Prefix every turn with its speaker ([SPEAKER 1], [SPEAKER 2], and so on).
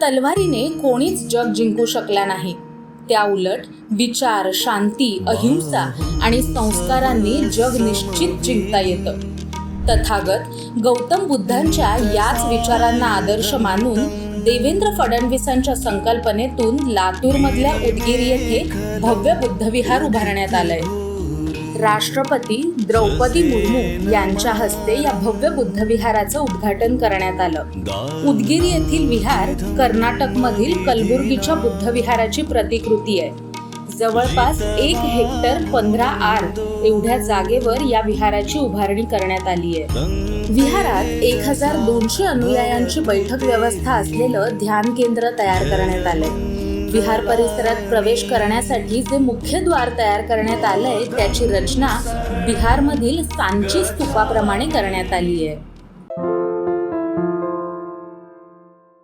[SPEAKER 1] तलवारीने कोणीच जग जिंकू शकला नाही. त्या उलट विचार, शांती, अहिंसा आणि संस्कारांनी जग निश्चित जिंकता येतं. तथागत गौतम बुद्धांच्या याच विचारांना आदर्श मानून देवेंद्र फडणवीसांच्या संकल्पनेतून लातूरमधल्या उदगीर येथे भव्य बुद्धविहार उभारण्यात आलंय. राष्ट्रपती द्रौपदी मुर्मू यांच्या हस्ते या भव्य बुद्धविहाराचं उद्घाटन करण्यात आलं. उदगीर येथील विहार कर्नाटकमधील कलबुर्गीच्या बुद्धविहाराची प्रतिकृती आहे. जवळपास 1 हेक्टर 15 आर एवढ्या जागेवर या विहाराची उभारणी करण्यात आली आहे. विहारात 1200 अनुयायांची बैठक व्यवस्था असलेलं ध्यान केंद्र तयार करण्यात आलंय. विहार परिसरात प्रवेश करण्यासाठी जे मुख्य द्वार तयार करण्यात आलंय त्याची रचना बिहारमधील सांची स्तूपाप्रमाणे करण्यात आली आहे.